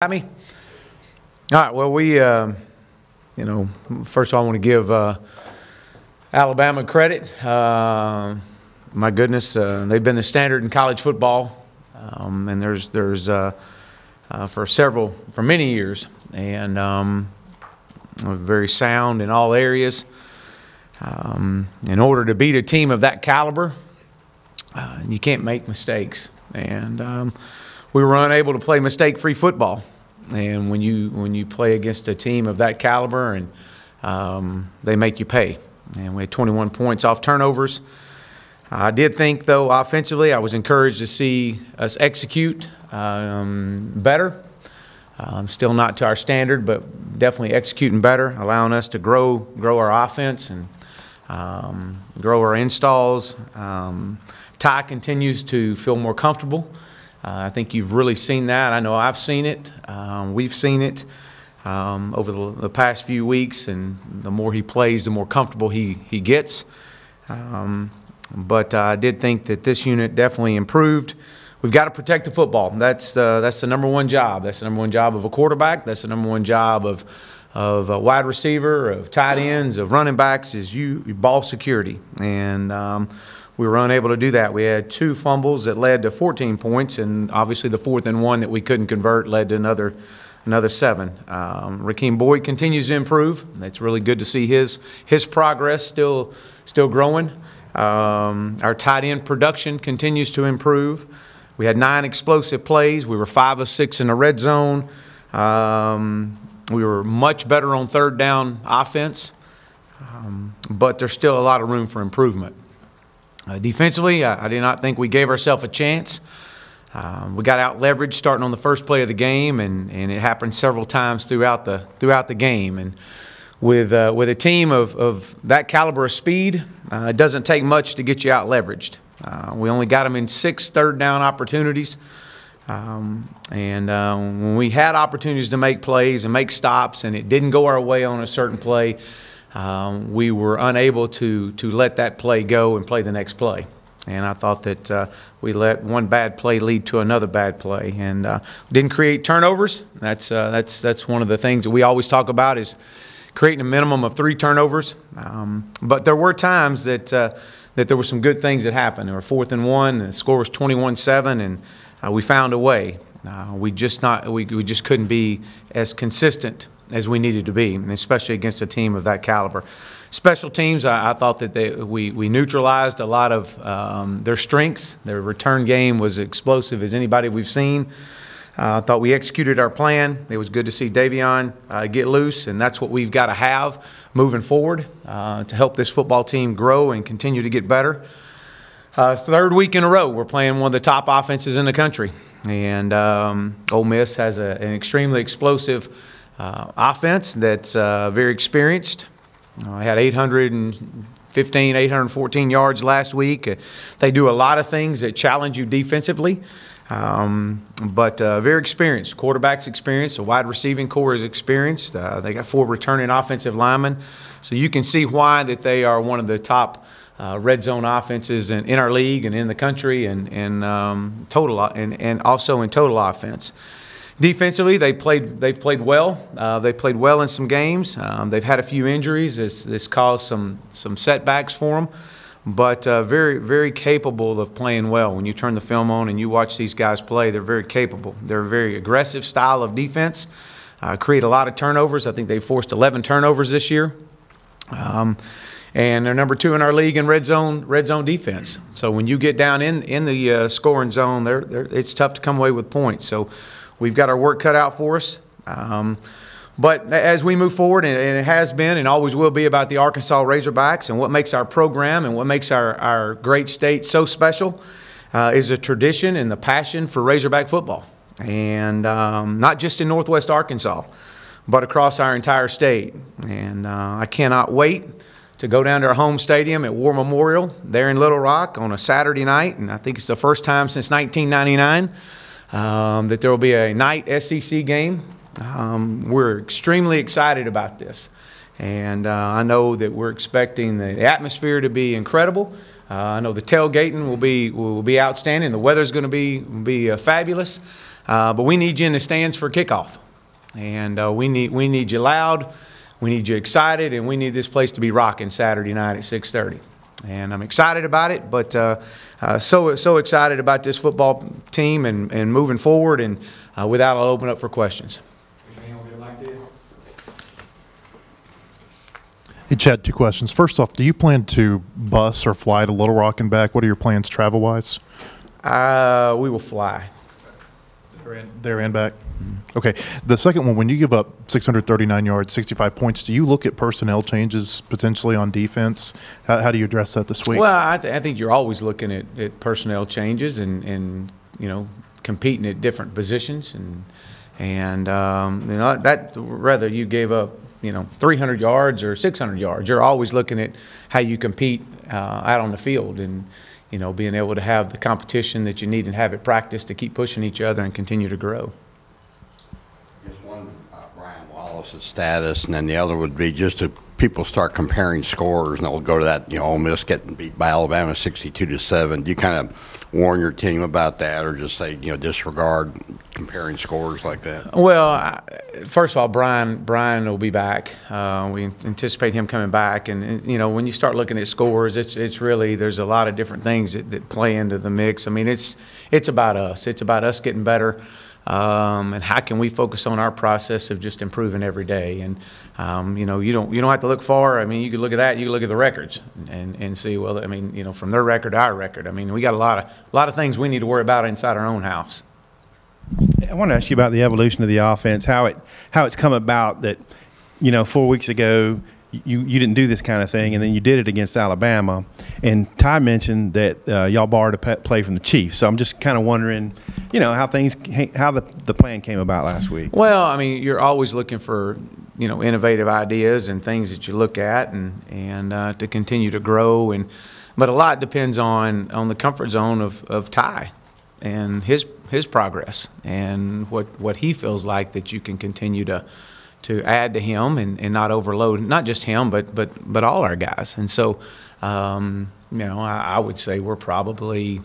Got me? All right, well, first of all, I want to give Alabama credit. My goodness, they've been the standard in college football, and there's for many years, and very sound in all areas. In order to beat a team of that caliber, you can't make mistakes, and we were unable to play mistake-free football. And when you play against a team of that caliber, and they make you pay. And we had 21 points off turnovers. I did think, though, offensively, I was encouraged to see us execute better. Still not to our standard, but definitely executing better, allowing us to grow our offense and grow our installs. Ty continues to feel more comfortable. I think you've really seen that. I know I've seen it. We've seen it over the past few weeks, and the more he plays, the more comfortable he gets. But I did think that this unit definitely improved. We've got to protect the football. That's the number one job. That's the number one job of a quarterback. That's the number one job of a wide receiver, of tight ends, of running backs, is ball security. And we were unable to do that. We had 2 fumbles that led to 14 points, and obviously the 4th and 1 that we couldn't convert led to another 7. Rakeem Boyd continues to improve. It's really good to see his progress still growing. Our tight end production continues to improve. We had 9 explosive plays. We were 5 of 6 in the red zone. We were much better on third down offense, but there's still a lot of room for improvement. Defensively, I did not think we gave ourselves a chance. We got out-leveraged starting on the first play of the game, and it happened several times throughout the game. And with a team of that caliber of speed, it doesn't take much to get you out-leveraged. We only got them in 6 third-down opportunities. When we had opportunities to make plays and make stops, and it didn't go our way on a certain play, we were unable to let that play go and play the next play. And I thought that we let one bad play lead to another bad play, and didn't create turnovers. That's one of the things that we always talk about, is creating a minimum of 3 turnovers. But there were times that there were some good things that happened. There were 4th and 1, the score was 21-7, and we found a way. We just couldn't be as consistent as we needed to be, especially against a team of that caliber. Special teams, I thought that we neutralized a lot of their strengths. Their return game was explosive as anybody we've seen. I thought we executed our plan. It was good to see Davion get loose, and that's what we've got to have moving forward to help this football team grow and continue to get better. 3rd week in a row, we're playing one of the top offenses in the country. And Ole Miss has an extremely explosive offense that's very experienced. I had 814 yards last week. They do a lot of things that challenge you defensively, but very experienced. Quarterback's experienced. The wide receiving core is experienced. They got 4 returning offensive linemen. So you can see why that they are one of the top red zone offenses in our league and in the country, and also in total offense. Defensively, they've played well. They played well in some games. They've had a few injuries. This caused some setbacks for them, but very, very capable of playing well. When you turn the film on and you watch these guys play, they're very capable. They're a very aggressive style of defense. Create a lot of turnovers. I think they forced 11 turnovers this year. And they're number 2 in our league in red zone defense. So when you get down in the scoring zone, it's tough to come away with points. So we've got our work cut out for us. But as we move forward, and it has been and always will be about the Arkansas Razorbacks, and what makes our program and what makes our great state so special is the tradition and the passion for Razorback football. And not just in Northwest Arkansas, but across our entire state. And I cannot wait to go down to our home stadium at War Memorial there in Little Rock on a Saturday night, and I think it's the first time since 1999 that there will be a night SEC game. We're extremely excited about this, and I know that we're expecting the atmosphere to be incredible. I know the tailgating will be outstanding. The weather's going to be fabulous. But we need you in the stands for kickoff. And we need you loud, we need you excited, and we need this place to be rocking Saturday night at 6:30. And I'm excited about it, but so excited about this football team and moving forward. And with that, I'll open up for questions. Hey, Chad, 2 questions. First off, do you plan to bus or fly to Little Rock and back? What are your plans travel-wise? We will fly. There and back? Okay. The second one, when you give up 639 yards, 65 points, do you look at personnel changes potentially on defense? How do you address that this week? Well, I think you're always looking at personnel changes and competing at different positions. And that whether you gave up 300 yards or 600 yards, you're always looking at how you compete out on the field and being able to have the competition that you need and have at practice to keep pushing each other and continue to grow. Just one, Brian Wallace's status, and then the other would be just to people start comparing scores, and they'll go to that, Ole Miss getting beat by Alabama 62-7. Do you kind of warn your team about that, or just say, disregard comparing scores like that? Well, first of all, Brian will be back. We anticipate him coming back, and when you start looking at scores, it's really, there's a lot of different things that play into the mix. I mean, it's about us. It's about us getting better. And how can we focus on our process of just improving every day? And you don't have to look far. I mean, you can look at that. You can look at the records and see. Well, I mean, from their record to our record. I mean, we got a lot of things we need to worry about inside our own house. I want to ask you about the evolution of the offense. How it's come about that 4 weeks ago you didn't do this kind of thing, and then you did it against Alabama. And Ty mentioned that y'all borrowed a play from the Chiefs. So I'm just kind of wondering, how the plan came about last week. Well, I mean, you're always looking for innovative ideas and things that you look at and to continue to grow. But a lot depends on the comfort zone of Ty and his progress and what he feels like that you can continue to add to him and not overload not just him but all our guys. And so I would say we're probably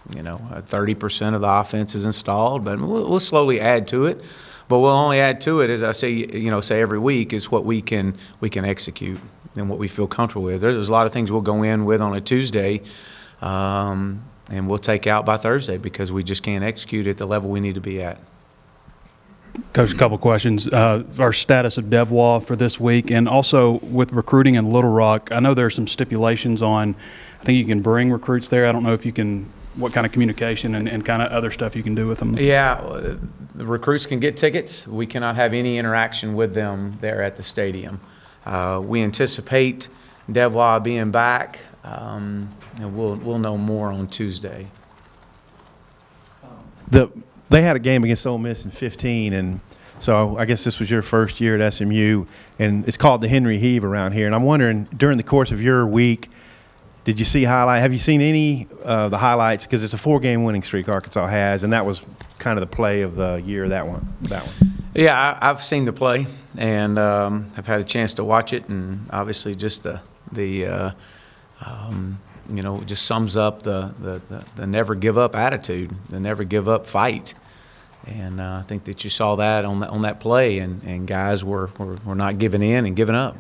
30% of the offense is installed, but we'll slowly add to it. But we'll only add to it, as I say every week, is what we can execute and what we feel comfortable with. There's a lot of things we'll go in with on a Tuesday and we'll take out by Thursday because we just can't execute at the level we need to be at. Coach, a couple questions. Our status of DevWall for this week, and also with recruiting in Little Rock, I know there are some stipulations on, I think you can bring recruits there. I don't know if you can, what kind of communication and kind of other stuff you can do with them. Yeah, the recruits can get tickets. We cannot have any interaction with them there at the stadium. We anticipate DevWall being back, and we'll know more on Tuesday. They had a game against Ole Miss in 15, and so I guess this was your first year at SMU, and it's called the Henry Heave around here. And I'm wondering, during the course of your week, did you see have you seen any of the highlights? Because it's a 4-game winning streak Arkansas has, and that was kind of the play of the year, that one. Yeah, I've seen the play, and I've had a chance to watch it, and obviously just the just sums up the never give up attitude, the never give up fight. And I think that you saw that on that play, and guys were not giving in and giving up.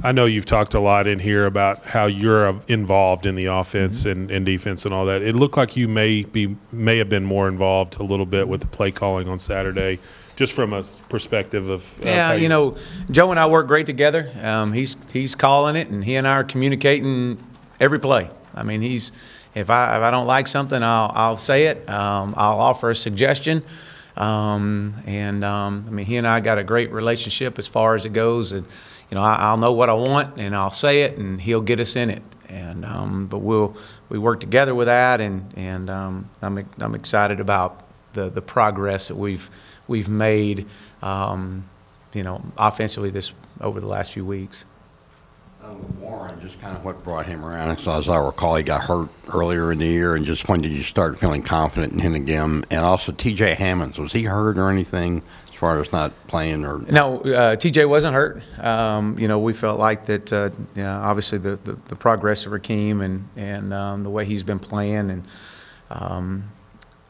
I know you've talked a lot in here about how you're involved in the offense and defense and all that. It looked like you may have been more involved a little bit with the play calling on Saturday, just from a perspective of Joe and I work great together. He's calling it, and he and I are communicating every play. I mean, if I don't like something, I'll say it. I'll offer a suggestion. I mean, he and I got a great relationship as far as it goes. And I'll know what I want, and I'll say it, and he'll get us in it. And but we work together with that, and I'm excited about the progress that we've made, offensively over the last few weeks. Warren, just kind of what brought him around. So as I recall, he got hurt earlier in the year, and just when did you start feeling confident in him again? And also T.J. Hammonds, was he hurt or anything as far as not playing? Or no, T.J. wasn't hurt. We felt like that. Obviously the progress of Rakeem and the way he's been playing, and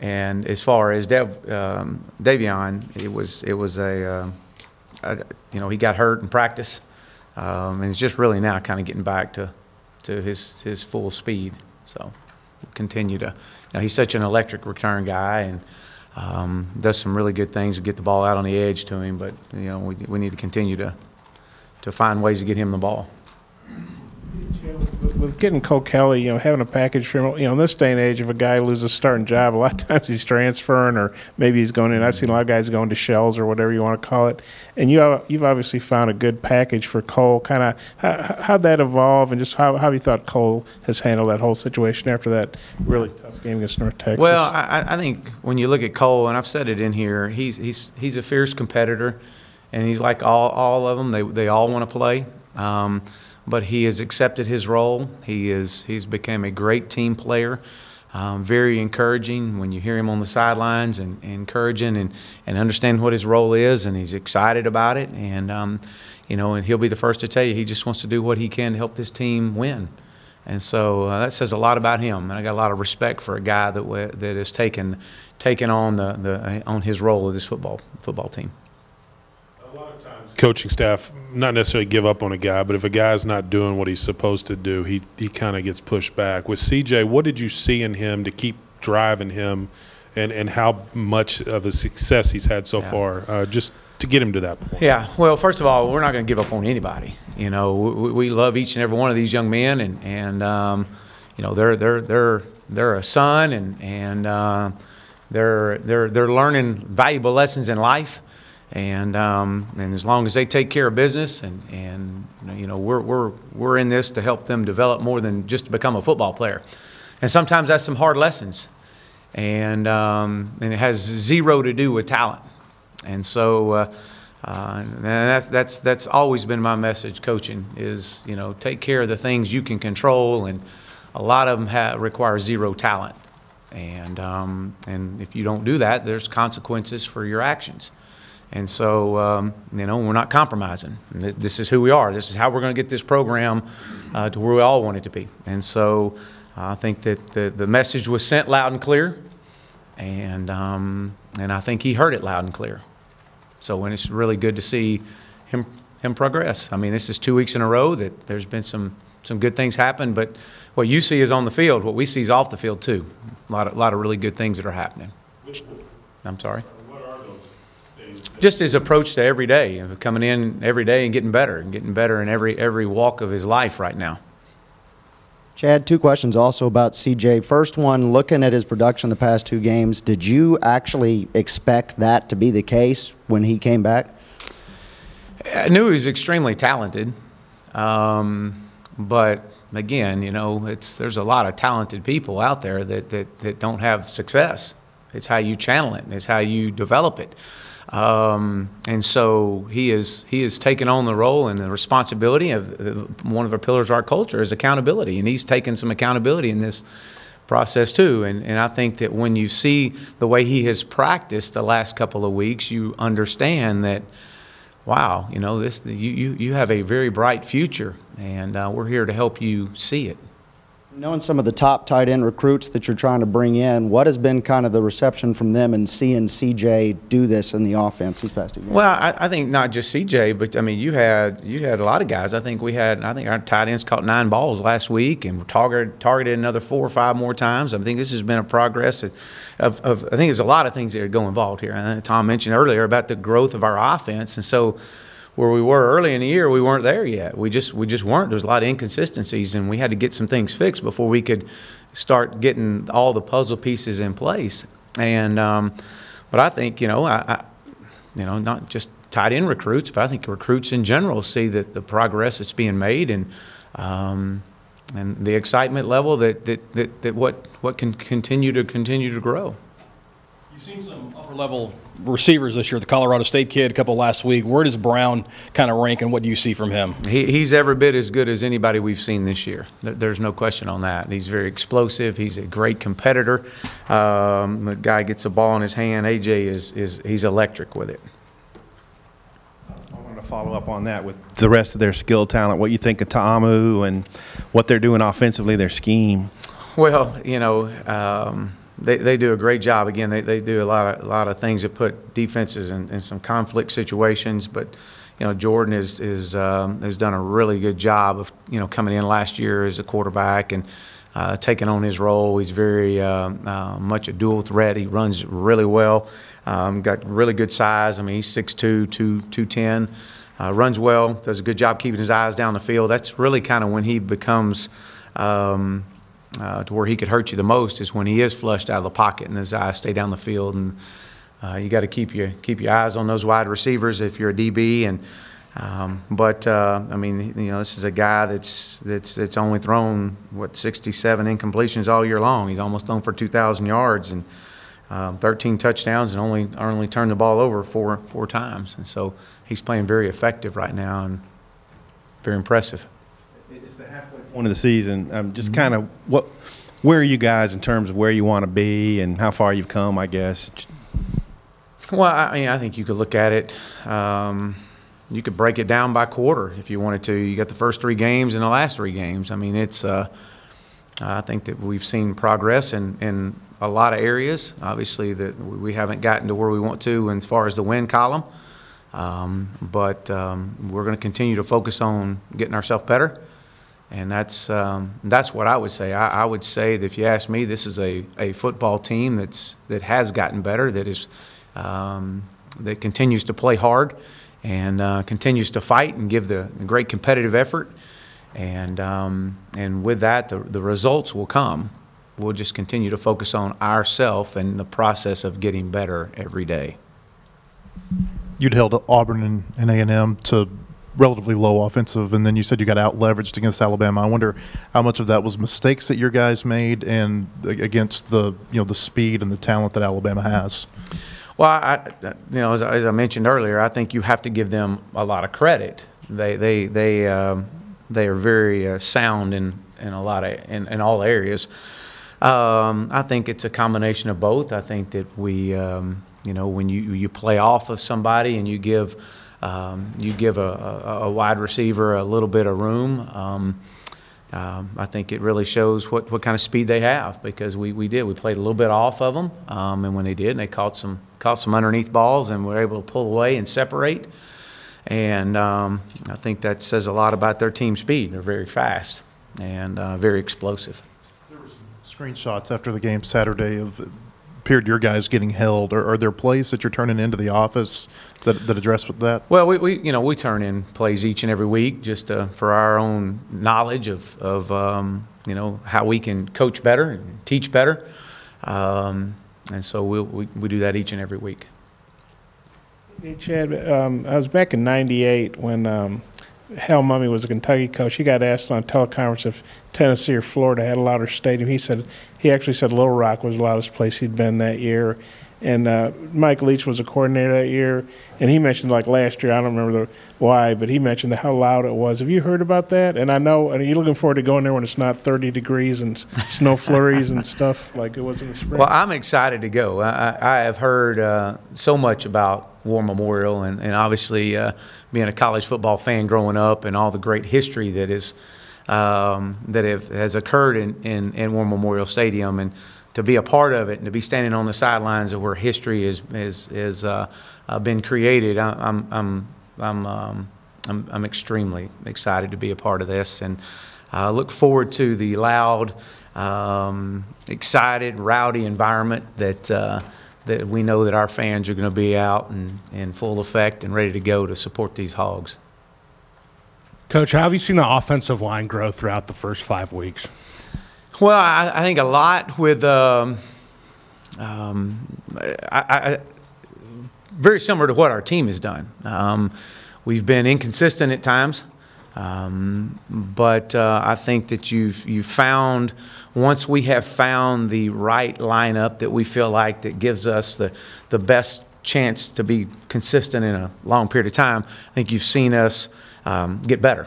And as far as Davion, it was a he got hurt in practice, and it's just really now kind of getting back to his full speed. So we'll continue to. He's such an electric return guy and does some really good things to get the ball out on the edge to him. But we need to continue to find ways to get him the ball. With getting Cole Kelly, having a package for him, in this day and age, if a guy loses a starting job, a lot of times he's transferring or maybe he's going in. I've seen a lot of guys going to shells or whatever you want to call it. And you've obviously found a good package for Cole. Kind of how'd that evolve, and just how you thought Cole has handled that whole situation after that really tough game against North Texas? Well, I think when you look at Cole, and I've said it in here, he's a fierce competitor, and he's like all of them. They all want to play. But he has accepted his role. He's become a great team player, very encouraging when you hear him on the sidelines, and encouraging and understand what his role is, and he's excited about it. And and he'll be the first to tell you he just wants to do what he can to help this team win. And so that says a lot about him. And I got a lot of respect for a guy that has taken on on his role of this football team. Coaching staff not necessarily give up on a guy, but if a guy's not doing what he's supposed to do, he kind of gets pushed back. With CJ, what did you see in him to keep driving him, and how much of a success he's had so far, just to get him to that point? Yeah, well, first of all, we're not going to give up on anybody. We love each and every one of these young men, and they're a son, and they're learning valuable lessons in life. And as long as they take care of business, and we're in this to help them develop more than just to become a football player. And sometimes that's some hard lessons, and it has zero to do with talent. And so and that's always been my message. Coaching is take care of the things you can control, and a lot of them require zero talent. And if you don't do that, there's consequences for your actions. And so, we're not compromising. This is who we are. This is how we're going to get this program to where we all want it to be. And so I think that the message was sent loud and clear, and I think he heard it loud and clear. So, and it's really good to see him progress. I mean, this is 2 weeks in a row that there's been some good things happen, but what you see is on the field. What we see is off the field, too. A lot of really good things that are happening. I'm sorry? Just his approach to every day, coming in every day and getting better in every walk of his life right now. Chad, 2 questions also about CJ. First one, looking at his production the past 2 games, did you actually expect that to be the case when he came back? I knew he was extremely talented, but again, there's a lot of talented people out there that don't have success. It's how you channel it, and it's how you develop it. And so he has taken on the role and the responsibility of one of our pillars of our culture is accountability, and he's taken some accountability in this process too. And I think that when you see the way he has practiced the last couple of weeks, you understand that, wow, you have a very bright future, and we're here to help you see it. Knowing some of the top tight end recruits that you're trying to bring in, what has been kind of the reception from them and seeing CJ do this in the offense these past 2 games? Well, I think not just CJ, but I mean you had a lot of guys. I think our tight ends caught 9 balls last week, and targeted another 4 or 5 more times. I think this has been a progress of I think there's a lot of things that go involved here. Tom mentioned earlier about the growth of our offense, and so where we were early in the year, we weren't there yet. We just weren't. There's a lot of inconsistencies, and we had to get some things fixed before we could start getting all the puzzle pieces in place. And but I think not just tight end recruits, but I think recruits in general see that the progress that's being made, and the excitement level that what can continue to grow. You've seen some upper-level receivers this year, the Colorado State kid a couple last week. Where does Brown kind of rank, and what do you see from him? He's every bit as good as anybody we've seen this year. There's no question on that. He's very explosive. He's a great competitor. The guy gets a ball in his hand. AJ he's electric with it. I want to follow up on that with the rest of their skill talent. What you think of Ta'amu and what they're doing offensively, their scheme? Well, they do a great job. Again, they do a lot of things that put defenses in some conflict situations. But Jordan has done a really good job of coming in last year as a quarterback and taking on his role. He's very much a dual threat. He runs really well. Got really good size. I mean, he's 6'2", 210. Runs well. Does a good job keeping his eyes down the field. That's really kind of when he becomes to where he could hurt you the most, is when he is flushed out of the pocket and his eyes stay down the field. And you got to keep your eyes on those wide receivers if you're a DB. And I mean, this is a guy that's only thrown 67 incompletions all year long. He's almost thrown for 2,000 yards and 13 touchdowns, and only turned the ball over four times. And so he's playing very effective right now and very impressive. It's the halfway point of the season. Just kind of where are you guys in terms of where you want to be and how far you've come, I guess? Well, I think you could look at it. You could break it down by quarter if you wanted to. You got the first 3 games and the last 3 games. I mean, it's. I think that we've seen progress in a lot of areas. Obviously, that we haven't gotten to where we want to as far as the win column. But we're going to continue to focus on getting ourselves better, and that's what I would say. I would say that if you ask me, this is a football team that has gotten better, that continues to play hard and continues to fight and give the great competitive effort, and with that, the results will come. We'll just continue to focus on ourselves and the process of getting better every day. You'd held Auburn and A&M to relatively low offensive, and then you said you got out-leveraged against Alabama. I wonder how much of that was mistakes that your guys made and against the speed and the talent that Alabama has. Well, as I mentioned earlier, I think you have to give them a lot of credit. They are very sound in all areas. I think it's a combination of both. I think that we, when you play off of somebody and you give a wide receiver a little bit of room, I think it really shows what kind of speed they have, because we played a little bit off of them, and when they did, they caught some underneath balls and were able to pull away and separate. And I think that says a lot about their team speed. They're very fast and very explosive. There were some screenshots after the game Saturday appeared your guys getting held. Are there plays that you're turning into the office that address with that? Well, we turn in plays each and every week just for our own knowledge of how we can coach better and teach better, and so we do that each and every week. Hey, Chad, I was back in '98 when Hal Mumme was a Kentucky coach. He got asked on a teleconference if Tennessee or Florida had a louder stadium. He actually said Little Rock was the loudest place he'd been that year. And Mike Leach was a coordinator that year, and he mentioned, like last year, I don't remember why, but he mentioned how loud it was. Have you heard about that? And I know, you're looking forward to going there when it's not 30 degrees and snow flurries and stuff like it was in the spring. Well, I'm excited to go. I have heard so much about War Memorial, and obviously being a college football fan growing up and all the great history that has occurred in War Memorial Stadium, and to be a part of it and to be standing on the sidelines of where history has been created, I'm extremely excited to be a part of this, and look forward to the loud, excited, rowdy environment that we know that our fans are going to be out in full effect and ready to go to support these Hogs. Coach, how have you seen the offensive line grow throughout the first 5 weeks? Well, I think a lot with very similar to what our team has done. We've been inconsistent at times, but I think that you've found, once we have found the right lineup that we feel like that gives us the best chance to be consistent in a long period of time, I think you've seen us get better.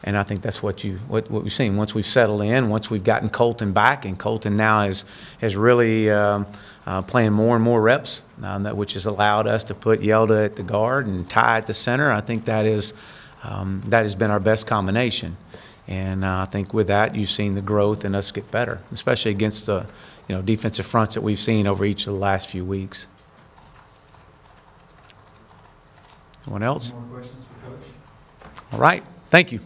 And I think that's what we've seen. Once we've settled in, once we've gotten Colton back, and Colton now has really playing more and more reps, which has allowed us to put Yelda at the guard and Ty at the center. I think that has been our best combination. And I think with that, you've seen the growth and us get better, especially against the defensive fronts that we've seen over each of the last few weeks. Anyone else? More questions for Coach? All right. Thank you.